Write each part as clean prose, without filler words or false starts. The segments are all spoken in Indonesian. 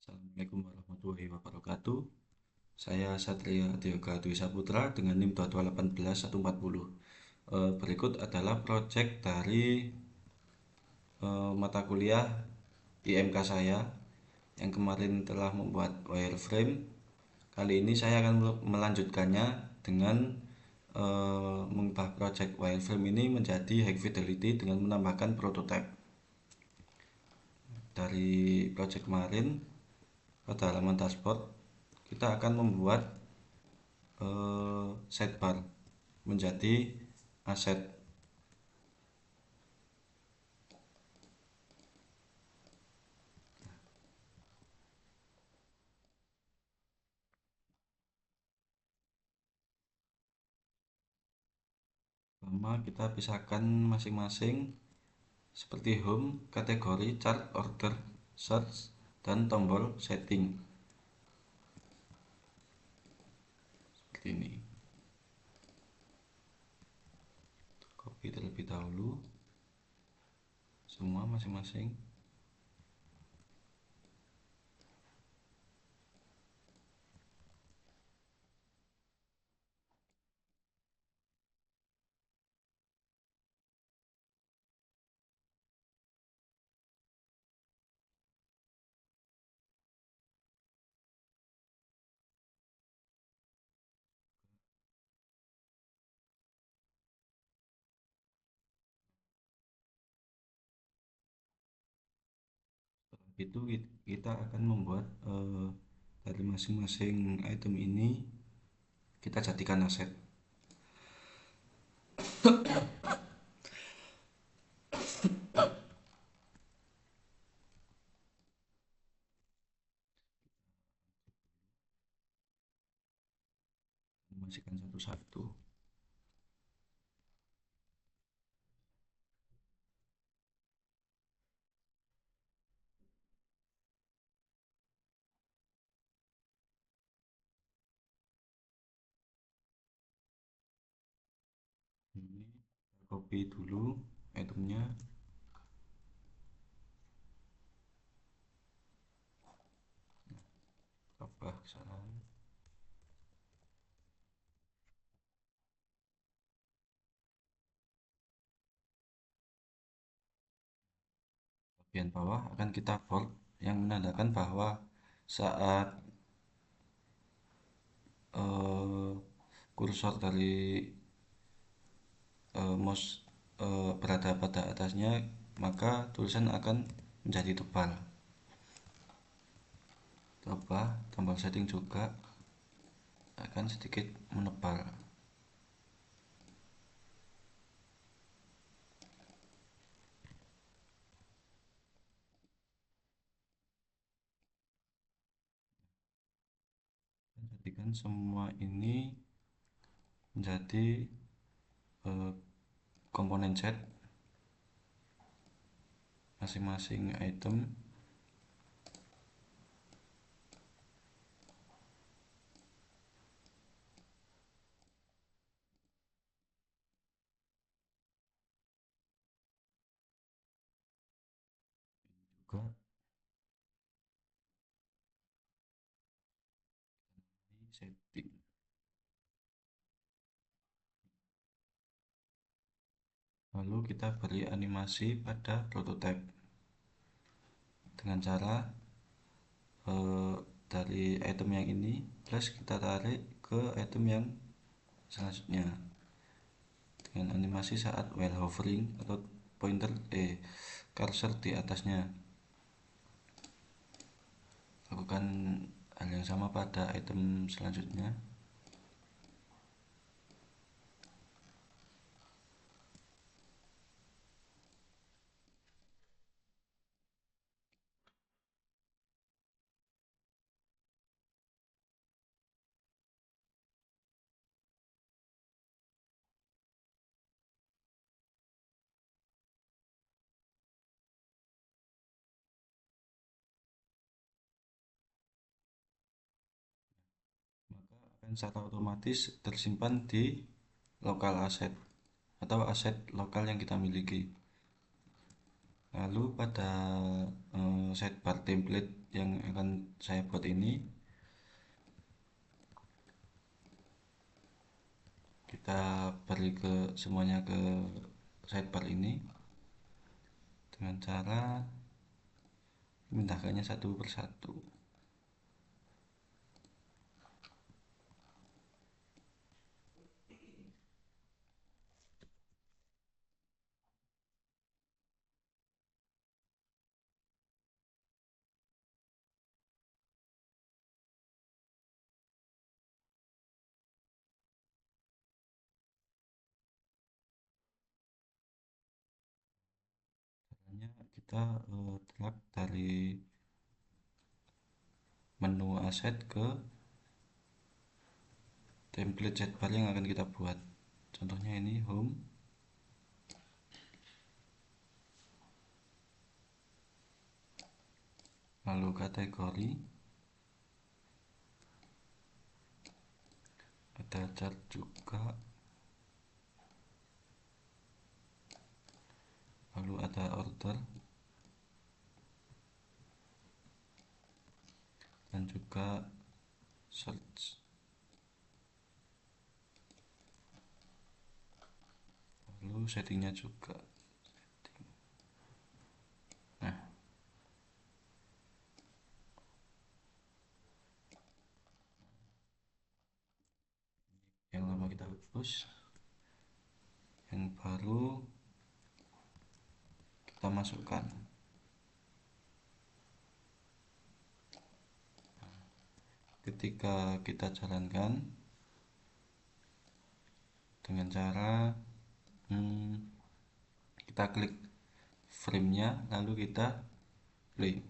Assalamualaikum warahmatullahi wabarakatuh. Saya Satria Dioga Dwi Saputra dengan NIM 2218140. Berikut adalah proyek dari mata kuliah IMK saya yang kemarin telah membuat wireframe. Kali ini saya akan melanjutkannya dengan mengubah proyek wireframe ini menjadi high fidelity dengan menambahkan prototype. Dari proyek kemarin pada halaman dashboard kita akan membuat sidebar menjadi aset. Pertama kita pisahkan masing-masing seperti home, kategori, chart, order, search, dan tombol setting seperti ini. Copy terlebih dahulu semua masing-masing. Setelah itu kita akan membuat dari masing-masing item ini kita jadikan aset. Masukkan satu-satu. Ini copy dulu itemnya, tambah sana. Bagian bawah akan kita bold yang menandakan bahwa saat eh, kursor dari mouse berada pada atasnya, maka tulisan akan menjadi tebal. Coba tombol setting juga akan sedikit menebal. Jadikan semua ini menjadi eh, komponen set masing-masing item. Juga setting. Lalu kita beri animasi pada prototype dengan cara eh, dari item yang ini plus kita tarik ke item yang selanjutnya dengan animasi saat while hovering atau pointer cursor di atasnya. Lakukan hal yang sama pada item selanjutnya. Maka akan secara otomatis tersimpan di lokal aset atau aset lokal yang kita miliki. Lalu pada sidebar template yang akan saya buat ini, kita beri ke semuanya ke sidebar ini dengan cara memindahkannya satu persatu. Caranya kita drag dari menu aset ke template sidebar yang akan kita buat. Contohnya ini home, lalu kategori, ada chart juga, lalu ada order, dan juga search. Lalu settingnya juga. Nah, yang lama kita hapus, yang baru kita masukkan. Ketika kita jalankan dengan cara kita klik frame-nya lalu kita play.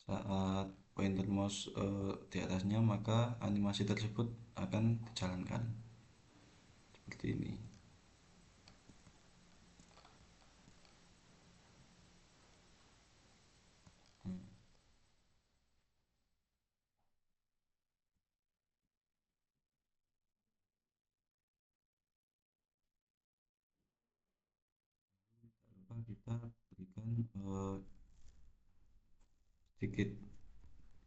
Saat pointer mouse di atasnya, maka animasi tersebut akan dijalankan seperti ini. Lupa kita berikan sedikit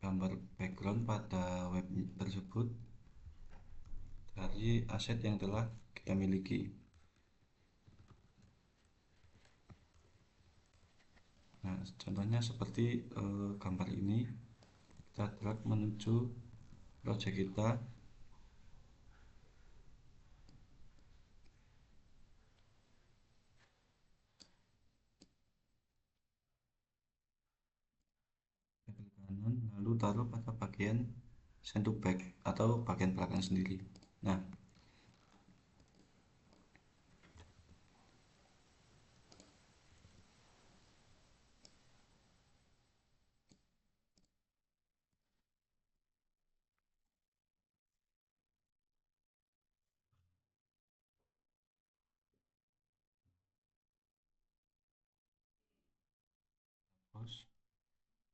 gambar background pada web tersebut dari aset yang telah kita miliki. Nah, contohnya seperti gambar ini, kita drag menuju project kita. Klik kanan, lalu taruh pada bagian send to back atau bagian belakang sendiri. Nah,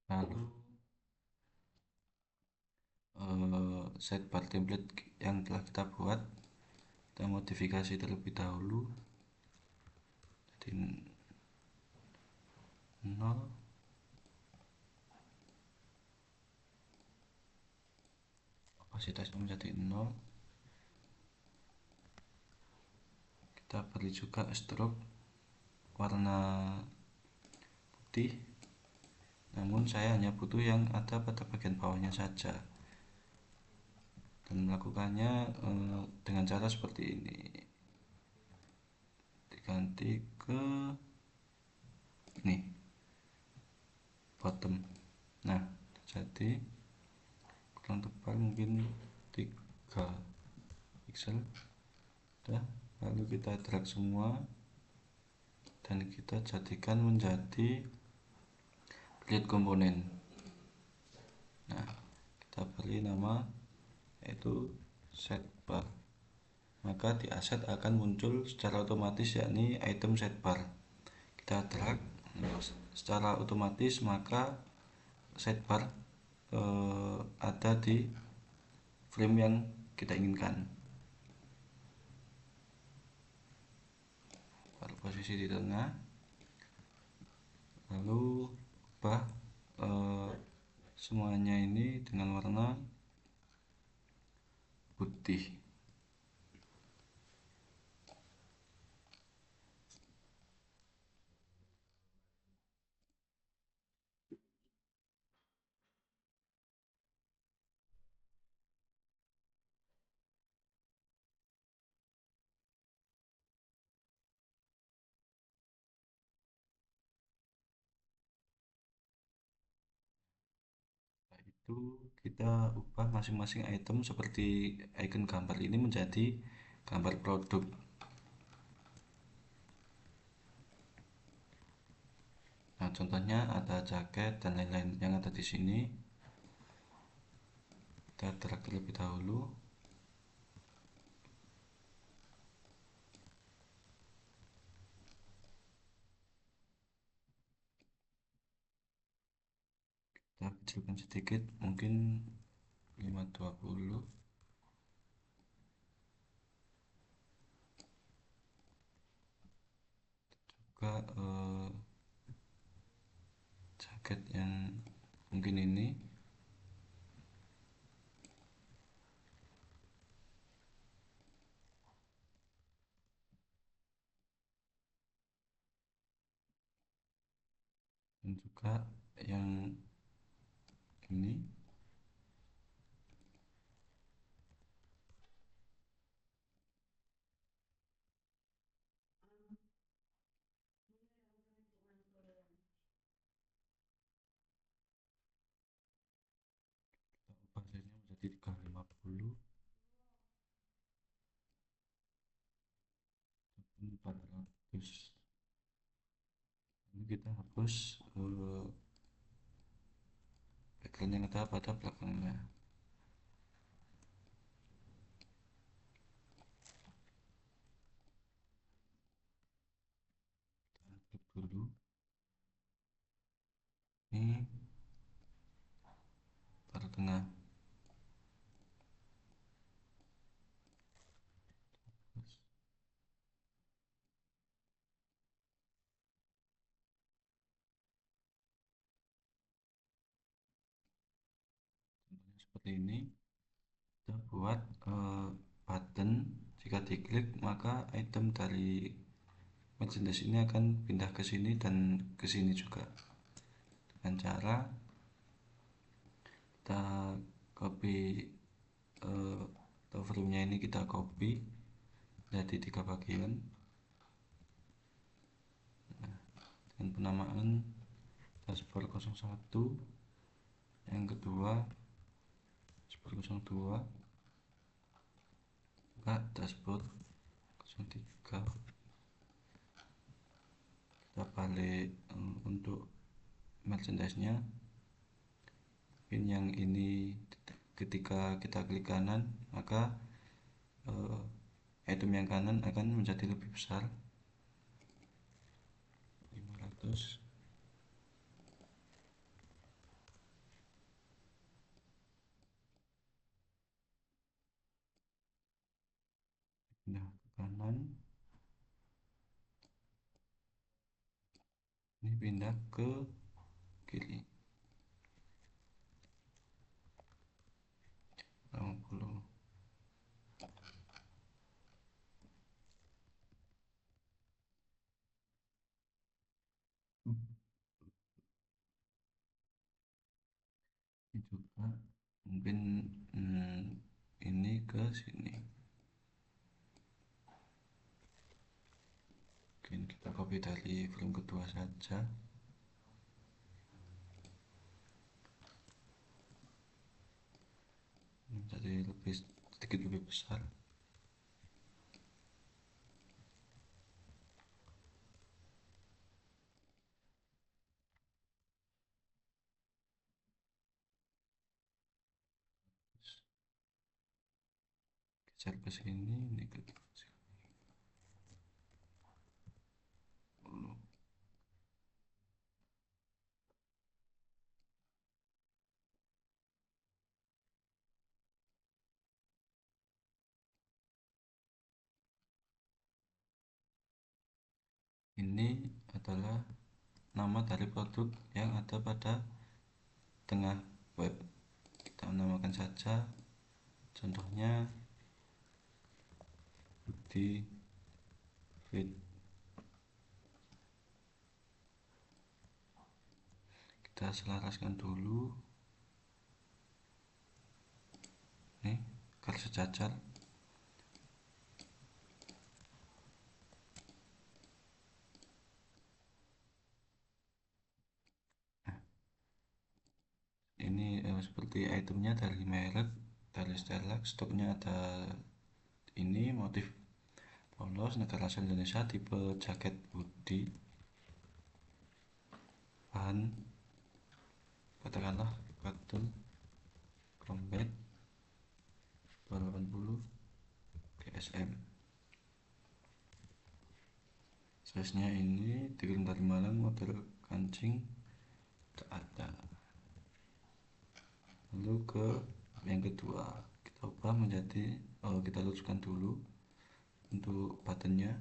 lalu sidebar template yang telah kita buat kita modifikasi terlebih dahulu jadi 0, opasitasnya menjadi 0. Kita beri juga stroke warna putih, namun saya hanya butuh yang ada pada bagian bawahnya saja, dan melakukannya dengan cara seperti ini, diganti ke ini bottom. Nah, jadi kurang tebal mungkin 3 pixel. Udah, lalu kita drag semua dan kita jadikan menjadi create komponen. Nah, kita beri nama yaitu sidebar, maka di aset akan muncul secara otomatis yakni item sidebar. Kita drag secara otomatis, maka sidebar ada di frame yang kita inginkan. Taruh posisi di tengah, lalu ubah eh, semuanya ini dengan warna putih. Setelah itu kita ubah masing-masing item seperti icon gambar ini menjadi gambar produk. Nah, contohnya ada jaket dan lain-lain yang ada di sini. Kita drag terlebih dahulu. Kita kecilkan sedikit, mungkin 520. Juga jaket yang mungkin ini. Dan juga yang ini. Kita ubah size-nya menjadi 350 ataupun 400. Ini kita hapus background yang ada pada belakangnya. Kita klik dulu. Ini taruh tengah. Contohnya seperti ini. Kita buat button, jika diklik maka item dari merchandise ini akan pindah ke sini dan ke sini juga, dengan cara kita copy frame-nya ini, kita copy jadi 3 bagian. Nah, dengan penamaan dashboard 01, yang kedua dashboard 02, juga dashboard 03. Kita balik untuk merchandise-nya. Pin yang ini ketika kita klik kanan maka item yang kanan akan menjadi lebih besar, 500. Pindah ke kanan, ini pindah ke kiri, 80. Ini juga mungkin ini ke sini. Mungkin kita copy dari frame kedua saja, menjadi sedikit lebih besar. Geser ke sini, ini ke sini. Ini adalah nama dari produk yang ada pada tengah web. Kita namakan saja, contohnya di feed. Kita selaraskan dulu nih garis sejajar. Ini seperti itemnya dari merek, dari Sterlax, stoknya ada ini, motif polos, negara asal Indonesia, tipe jaket hoodie, bahan katakanlah cotton combat 280 GSM. Size nya ini dikirim dari Malang, model kancing tak ada. Lalu ke yang kedua, kita ubah menjadi kita luruskan dulu untuk buttonnya,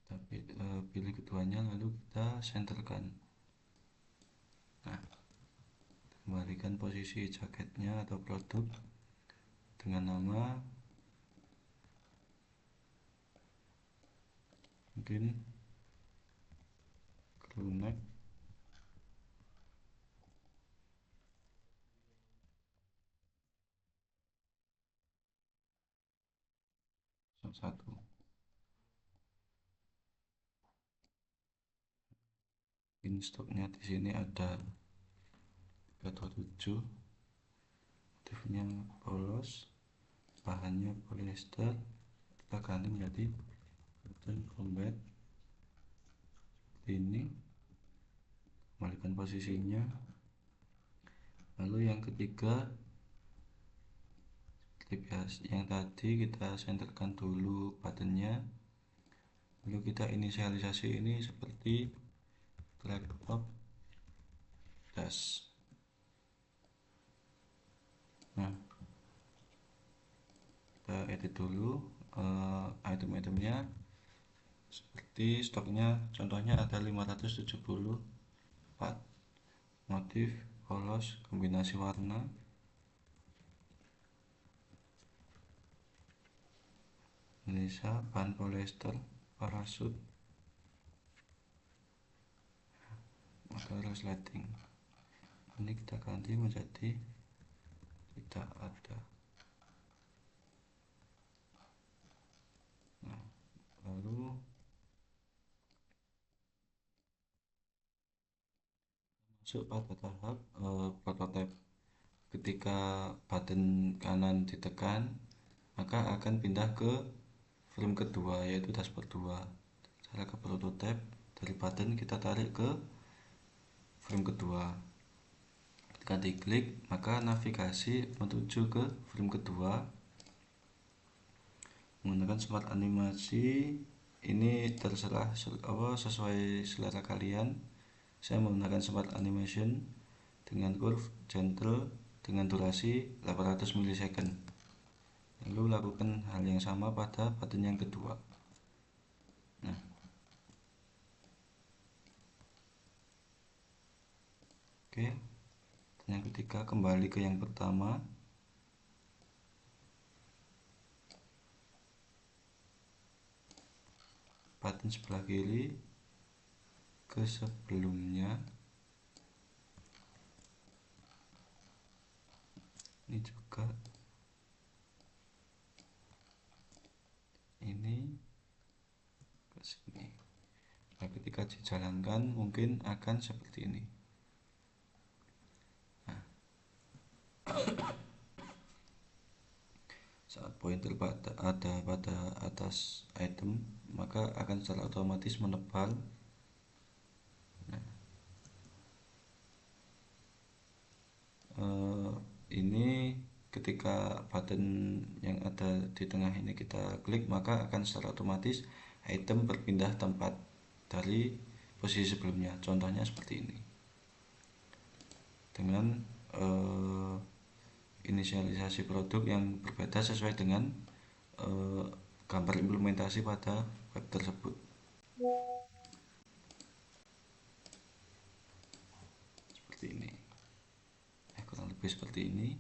tapi pilih keduanya lalu kita senterkan. Nah, kembalikan posisi jaketnya atau produk dengan nama mungkin crew neck satu. Ini stoknya di sini ada 327, motifnya polos, bahannya polyester. Kita ganti menjadi cotton combat ini, kembalikan posisinya. Lalu yang ketiga, seperti biasa yang tadi, kita senterkan dulu buttonnya, lalu kita inisialisasi ini seperti drag up dash. Nah, kita edit dulu item-itemnya. Seperti stoknya, contohnya ada 574 motif polos kombinasi warna, Indonesia, bahan polyester, parasut, maka resleting. Ini kita ganti menjadi tidak ada. Nah, lalu masuk pada tahap prototype. Ketika button kanan ditekan, maka akan pindah ke frame kedua, yaitu dashboard 2. Cara ke prototype, dari button kita tarik ke frame kedua. Ketika diklik, maka navigasi menuju ke frame kedua menggunakan smart animasi. Ini terserah sesuai selera kalian. Saya menggunakan smart animation dengan curve gentle dengan durasi 800 milisecond. Lalu lakukan hal yang sama pada button yang kedua. Nah, oke. Yang ketiga, kembali ke yang pertama. Button sebelah kiri ke sebelumnya. Ini juga. Ini ke sini. Nah, ketika dijalankan mungkin akan seperti ini. Nah, saat pointer ada pada atas item, maka akan secara otomatis menebal. Nah, ini ketika button yang ada di tengah ini kita klik, maka akan secara otomatis item berpindah tempat dari posisi sebelumnya. Contohnya seperti ini. Dengan inisialisasi produk yang berbeda sesuai dengan gambar implementasi pada web tersebut. Seperti ini, kurang lebih seperti ini.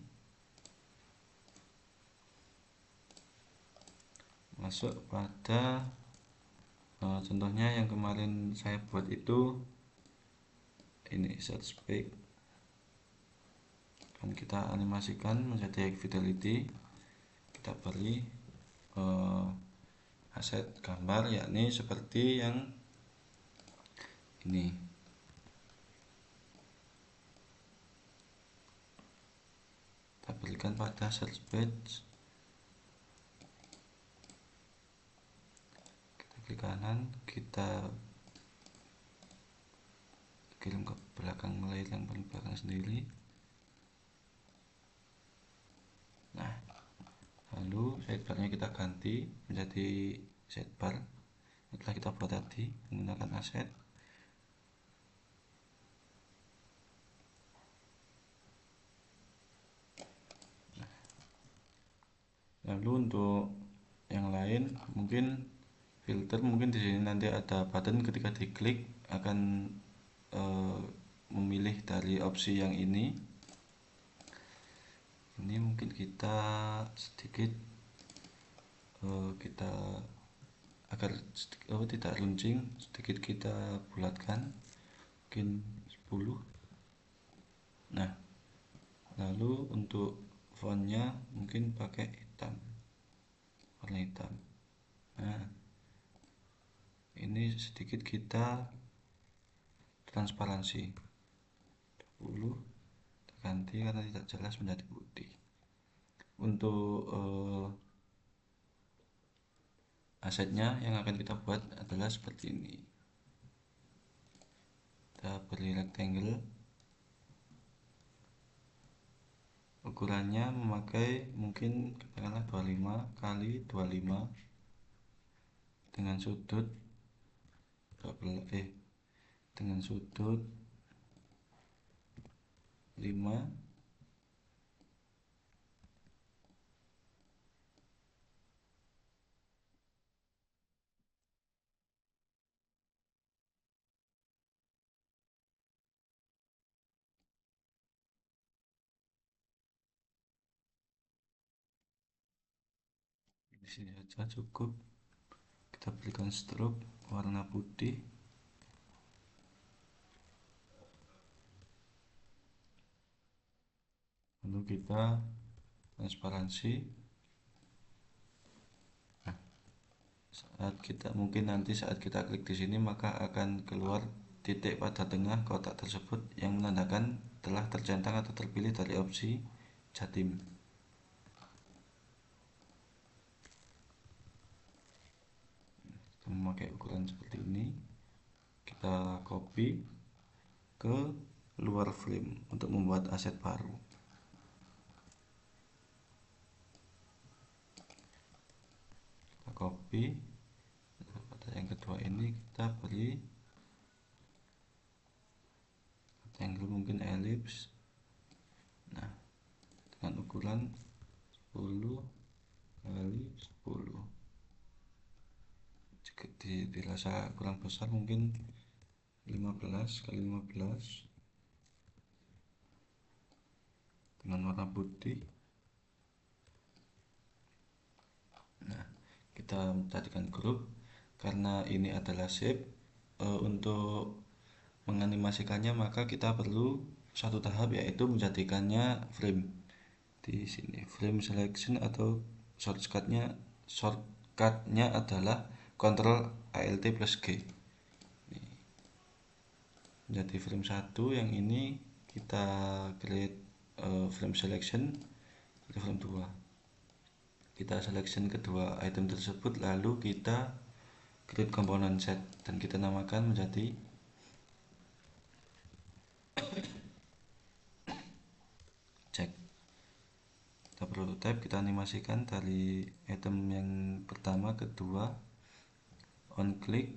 Masuk pada contohnya yang kemarin saya buat itu, ini search page, kan kita animasikan menjadi high fidelity. Kita beri aset gambar, yakni seperti yang ini. Kita berikan pada search page, kita klik kanan, kita kirim ke belakang layer yang paling belakang sendiri. Nah, lalu sidebarnya kita ganti menjadi sidebar setelah kita buat tadi menggunakan aset. Lalu untuk yang lain, mungkin filter, mungkin di sini nanti ada button, ketika diklik akan memilih dari opsi yang ini. Ini mungkin kita sedikit kita agar tidak runcing, sedikit kita bulatkan, mungkin 10. Nah, lalu untuk fontnya mungkin pakai hitam, warna hitam. Nah, ini sedikit kita transparansi 10, ganti karena tidak jelas menjadi putih. Untuk asetnya yang akan kita buat adalah seperti ini. Kita beri rectangle, ukurannya memakai mungkin katakanlah 25 kali 25 dengan sudut dengan sudut 5. Di sini saja cukup. Kita berikan stroke warna putih. Lalu kita transparansi. Nah, nanti saat kita klik di sini maka akan keluar titik pada tengah kotak tersebut yang menandakan telah tercentang atau terpilih dari opsi Jatim. Kita memakai ukuran seperti ini, kita copy ke luar frame untuk membuat aset baru. Kita copy pada yang kedua ini, kita beri rectangle, mungkin ellipse. Nah, dengan ukuran 10 kali 10. Jika dirasa kurang besar, mungkin 15 kali 15 dengan warna putih. Nah, kita jadikan grup karena ini adalah shape. Untuk menganimasikannya maka kita perlu satu tahap, yaitu menjadikannya frame. Di sini frame selection atau shortcutnya adalah Ctrl Alt plus G. Menjadi frame 1, yang ini kita create frame selection. Di frame 2 kita selection kedua item tersebut, lalu kita create component set dan kita namakan menjadi check. Kita prototype, kita animasikan dari item yang pertama, kedua, on click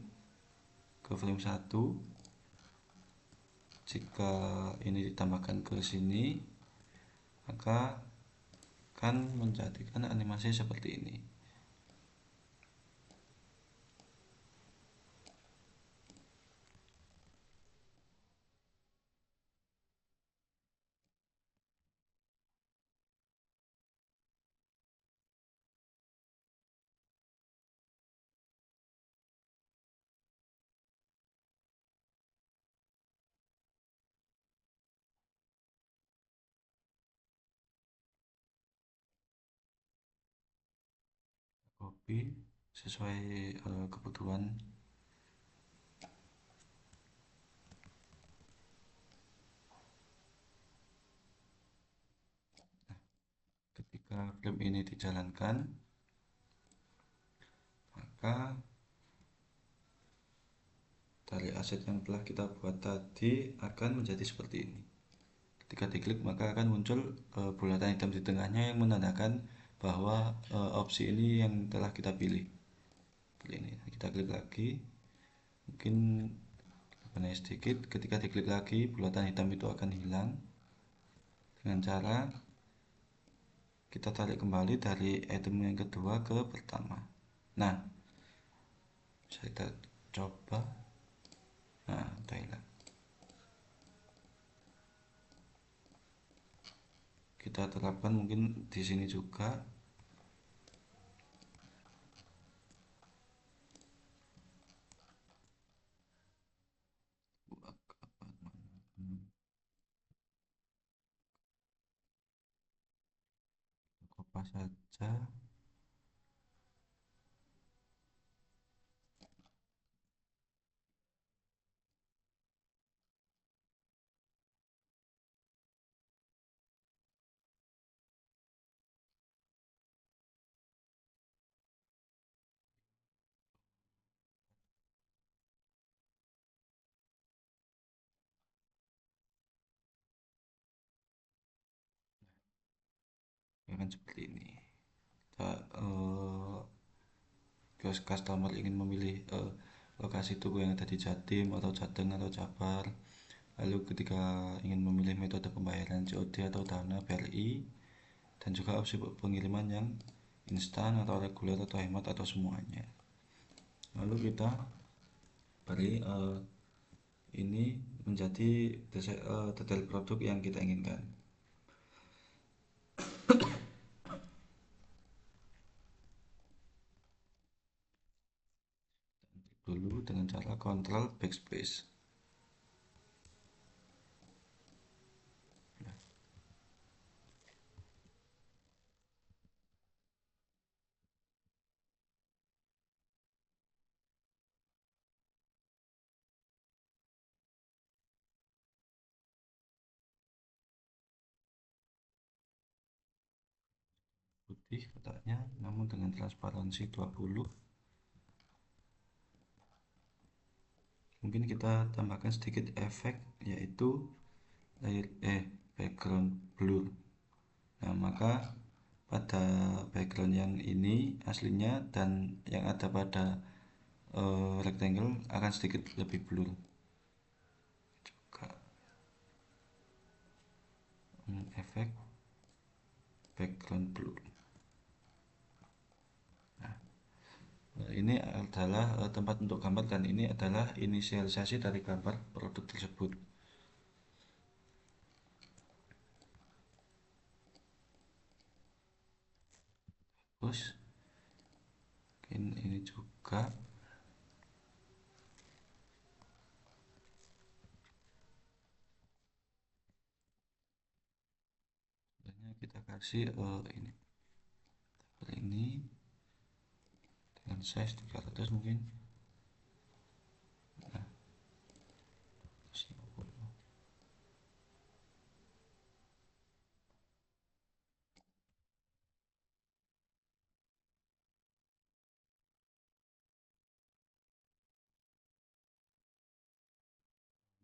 ke frame 1. Jika ini ditambahkan ke sini, maka akan menjadikan animasi seperti ini. Copy sesuai kebutuhan. Ketika frame ini dijalankan, maka dari aset yang telah kita buat tadi akan menjadi seperti ini. Ketika diklik maka akan muncul bulatan hitam di tengahnya yang menandakan bahwa opsi ini yang telah kita pilih. Seperti ini. Kita klik lagi, mungkin naik sedikit. Ketika diklik lagi, bulatan hitam itu akan hilang dengan cara kita tarik kembali dari item yang kedua ke pertama. Nah, bisa kita coba. Nah, udah hilang. Kita terapkan mungkin di sini juga. Kopas saja. Akan seperti ini. Kita customer ingin memilih lokasi toko yang ada di Jatim atau Jateng atau Jabar. Lalu ketika ingin memilih metode pembayaran COD atau Dana BRI, dan juga opsi pengiriman yang instan atau reguler atau hemat atau semuanya. Lalu kita beri ini menjadi detail produk yang kita inginkan. Dulu dengan cara Ctrl Backspace. Putih kotaknya namun dengan transparansi 20. Mungkin kita tambahkan sedikit efek, yaitu background blur. Nah, maka pada background yang ini aslinya dan yang ada pada rectangle akan sedikit lebih blur juga. Efek background blur. Ini adalah tempat untuk gambar dan ini adalah inisialisasi dari gambar produk tersebut. Terus ini juga kita kasih ini dengan size 300 mungkin. Nah, 150.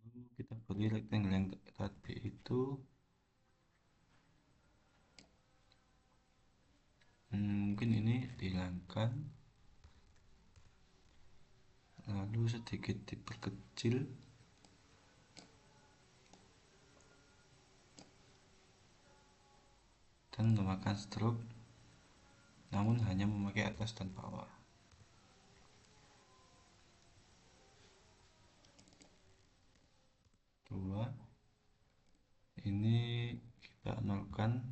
Lalu kita beri rectangle yang tadi itu mungkin ini dihilangkan, lalu sedikit diperkecil. dan menambahkan stroke namun hanya memakai atas dan bawah. Dua, ini kita nolkan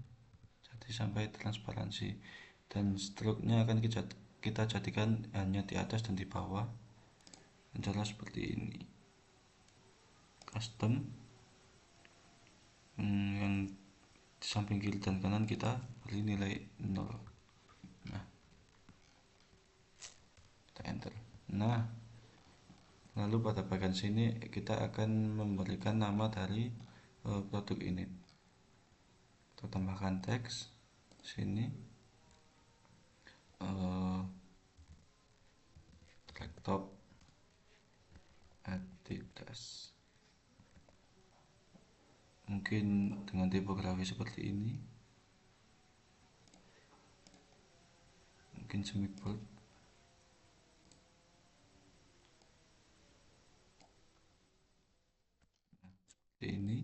jadi sampai transparansi, dan stroke-nya akan kita jadikan hanya di atas dan di bawah dengan cara seperti ini. Custom, yang di samping kiri dan kanan kita beri nilai 0. Nah, kita enter. Nah, lalu pada bagian sini kita akan memberikan nama dari produk ini. Kita tambahkan teks sini, laptop Adidas, mungkin dengan tipografi seperti ini, mungkin semibold. Seperti ini.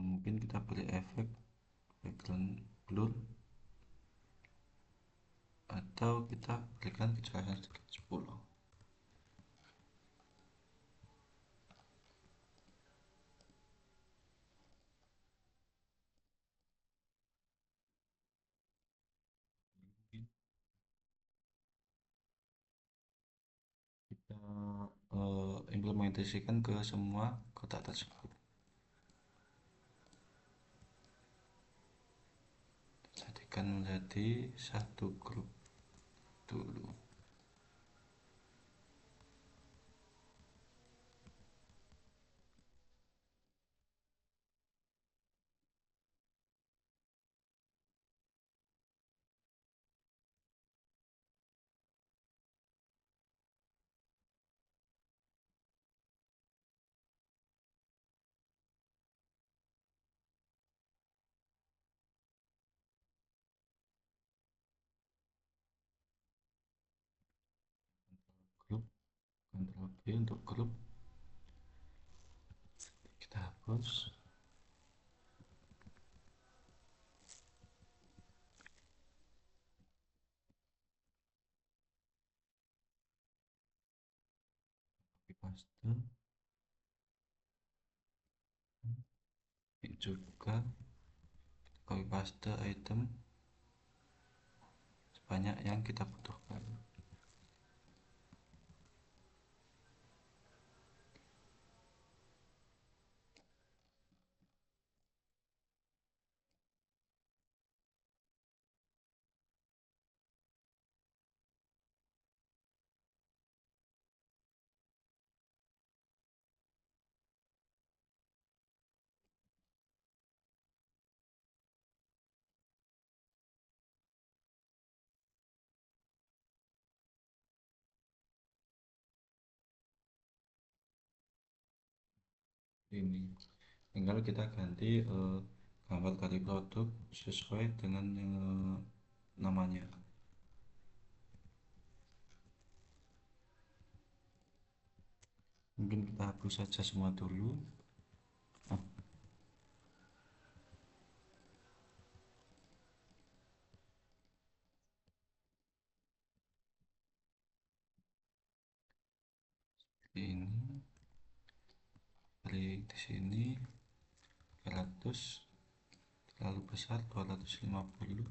Mungkin kita beri efek background blur atau kita berikan kejelasan sedikit 10. Kita implementasikan ke semua kotak tersebut. Jadikan menjadi satu grup dulu. Grup, Ctrl B untuk grup, kita hapus. Copy paste. Ini juga copy paste item sebanyak yang kita butuhkan. Ini tinggal kita ganti gambar dari produk sesuai dengan namanya. Mungkin kita hapus saja semua dulu. Nah, ini di sini 300, terlalu besar 250.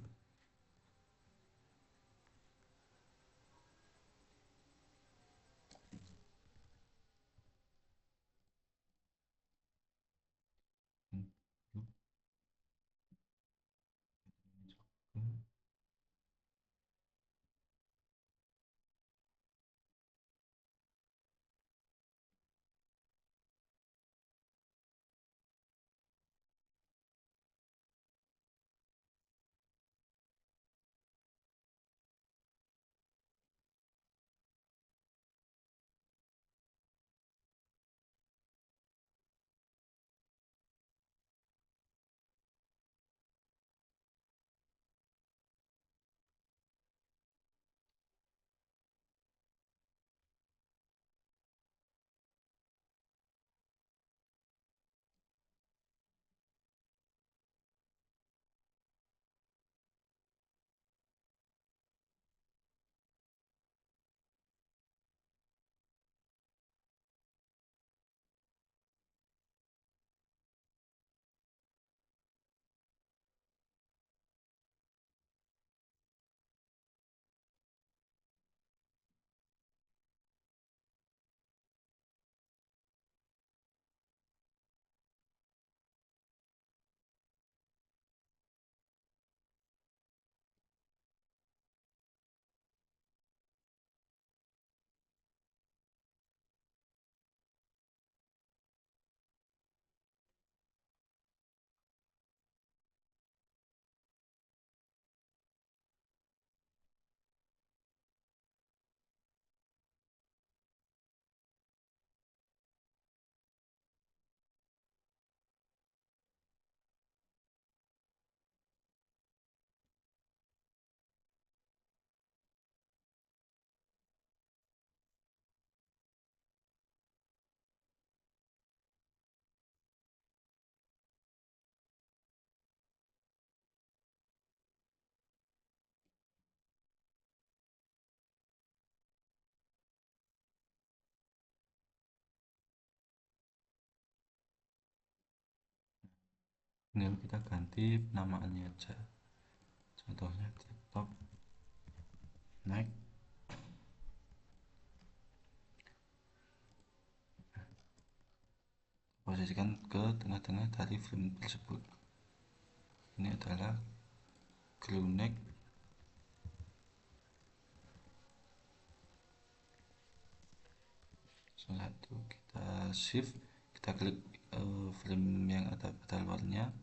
tinggal kita ganti penamaannya aja, contohnya desktop next, posisikan ke tengah-tengah dari frame tersebut. Ini adalah glue neck. Satu kita shift, kita klik frame yang ada pada luarnya,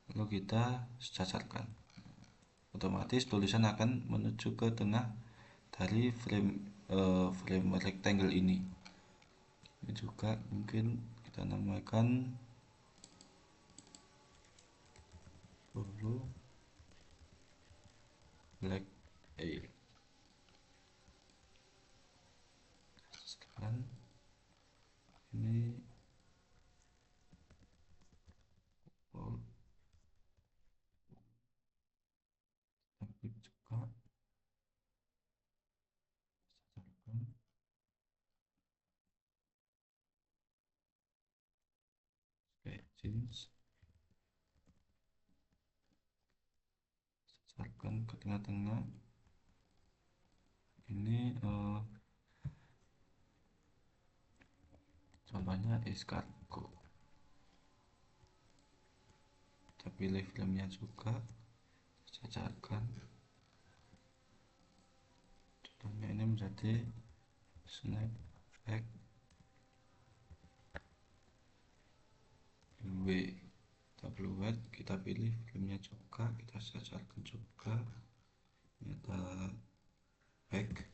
lalu kita cacarkan, otomatis tulisan akan menuju ke tengah dari frame rectangle ini. Ini juga mungkin kita namakan dulu black air. Sekarang ini tapi juga kayak jeans, sesalkan ke tengah-tengah. Ini contohnya escargot, kita pilih filmnya juga, cacarkan, contohnya ini menjadi snapback W. Kita buat, kita pilih filmnya juga, kita cacarkan juga, ini ada back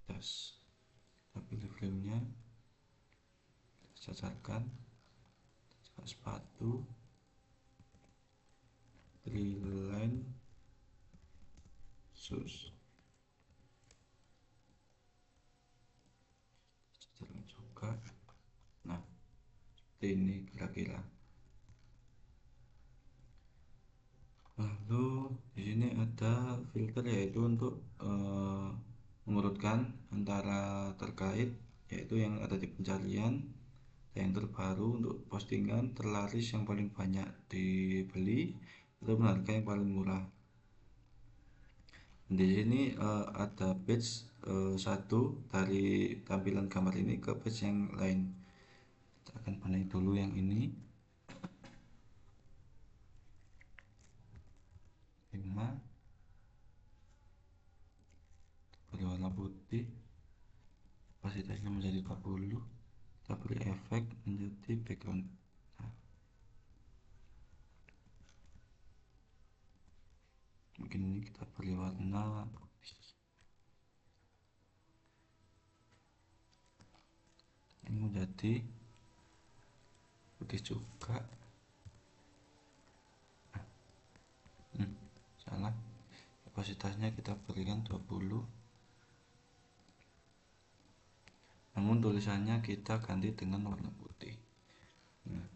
tas, kita pilih filmnya, kita cacarkan, sepatu, line shoes, cacarkan juga. Nah, seperti ini kira-kira. Lalu di sini ada filter, yaitu untuk mengurutkan antara terkait, yaitu yang ada di pencarian, yang terbaru untuk postingan, terlaris yang paling banyak dibeli, atau harga yang paling murah. Di sini ada page satu dari tampilan gambar ini ke page yang lain. Kita akan benahi dulu yang ini. 5 berwarna putih, kapasitasnya menjadi 40, kita beri efek menjadi background. Nah, mungkin ini kita beri warna putih, ini menjadi putih juga. Salah, kapasitasnya kita berikan 20, namun tulisannya kita ganti dengan warna putih. Nah,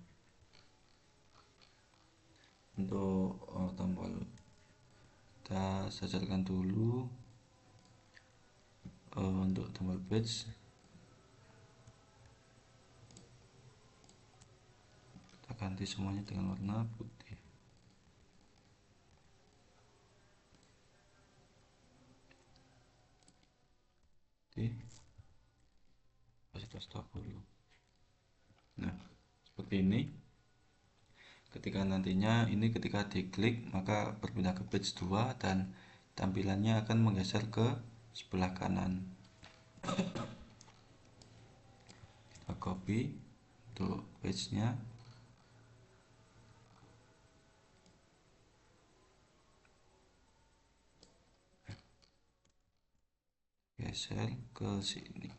untuk tombol kita sejarkan dulu. Untuk tombol page kita ganti semuanya dengan warna putih. Kapasitas 20. Nah, seperti ini. Ketika nantinya ini ketika diklik maka berpindah ke page 2 dan tampilannya akan menggeser ke sebelah kanan. Kita copy untuk page nya, geser ke sini.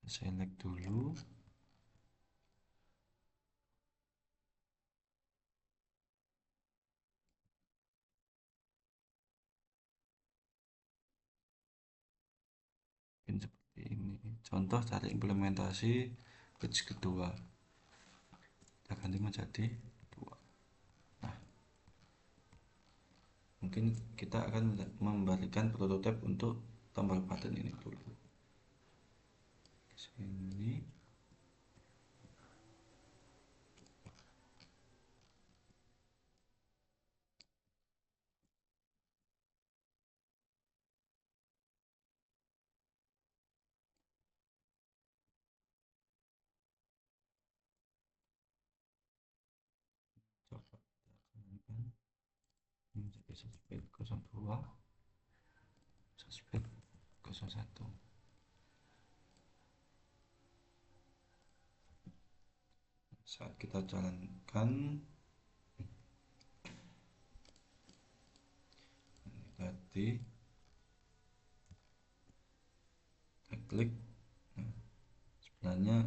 Select dulu, seperti ini. Contoh dari implementasi page kedua, kita ganti menjadi 2. mungkin kita akan memberikan prototipe untuk tombol button ini dulu. Sini. Coba kita kembangkan menjadi suspek 02, suspek 01. Saat kita jalankan, ini tadi kita klik, nah, sebenarnya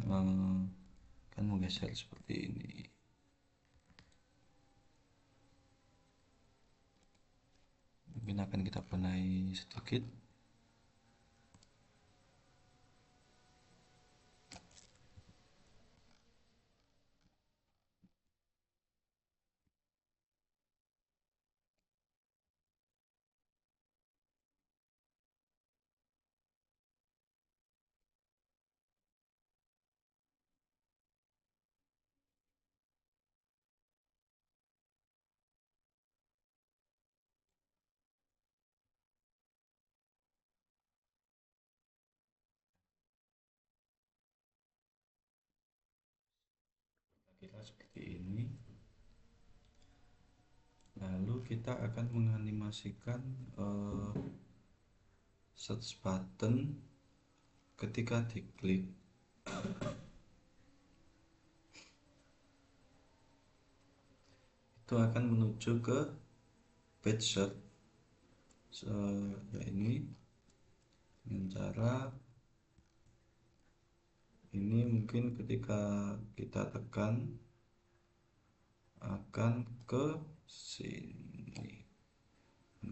kan menggeser seperti ini. Mungkin akan kita benahi sedikit. Kira seperti ini. Lalu kita akan menganimasikan search button ketika diklik. Itu akan menuju ke page search. Ya ini dengan cara ini, mungkin ketika kita tekan akan ke sini,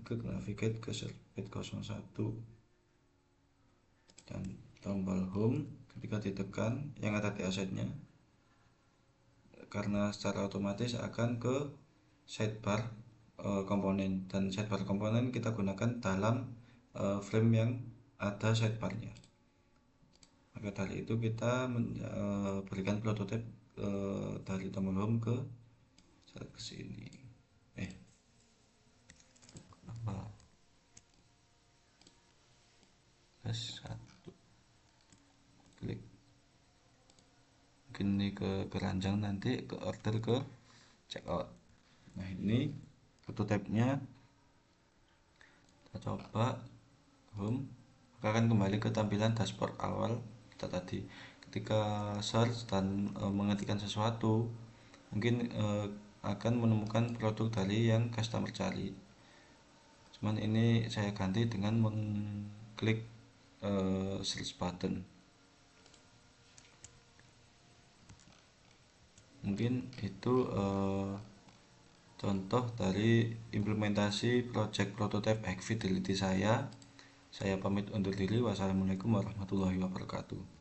ke navigate ke search page 01, dan tombol home ketika ditekan yang ada di asetnya, karena secara otomatis akan ke sidebar komponen, dan sidebar komponen kita gunakan dalam frame yang ada sidebarnya. Maka dari itu kita berikan prototipe dari tombol home ke sini. Apa? Satu, klik. Mungkin ini ke keranjang, nanti ke order, ke checkout. Nah ini prototipenya. Kita coba home, maka akan kembali ke tampilan dashboard awal kita tadi. Ketika search dan mengetikkan sesuatu, mungkin akan menemukan produk dari yang customer cari. Cuman ini saya ganti dengan mengklik search button. Mungkin itu contoh dari implementasi project prototype Hack Fidelity saya. Saya pamit undur diri. Wassalamualaikum warahmatullahi wabarakatuh.